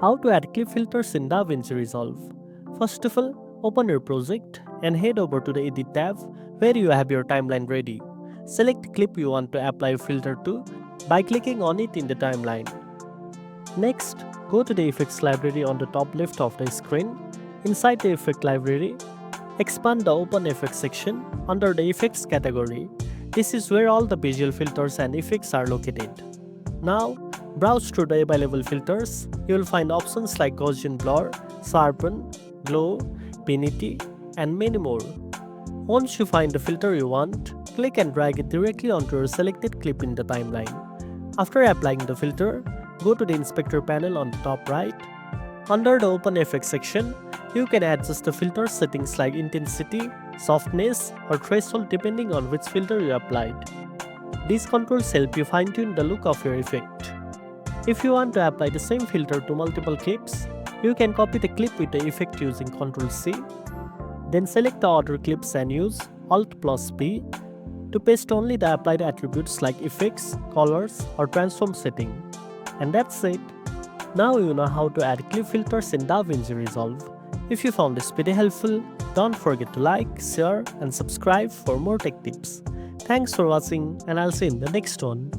How to add clip filters in DaVinci Resolve. First of all, open your project and head over to the Edit tab where you have your timeline ready. Select the clip you want to apply a filter to by clicking on it in the timeline. Next, go to the Effects library on the top left of the screen. Inside the Effect library, expand the OpenFX section under the Effects category. This is where all the visual filters and effects are located. Now, browse through the available filters. You will find options like Gaussian blur, sharpen, glow, vignette, and many more. Once you find the filter you want, click and drag it directly onto your selected clip in the timeline. After applying the filter, go to the inspector panel on the top right. Under the OpenFX section, you can adjust the filter settings like intensity, softness, or threshold depending on which filter you applied. These controls help you fine-tune the look of your effect. If you want to apply the same filter to multiple clips, you can copy the clip with the effect using Ctrl+C. Then select the other clips and use Alt+P to paste only the applied attributes like effects, colors, or transform setting. And that's it. Now you know how to add clip filters in DaVinci Resolve. If you found this video helpful, don't forget to like, share, and subscribe for more tech tips. Thanks for watching, and I'll see you in the next one.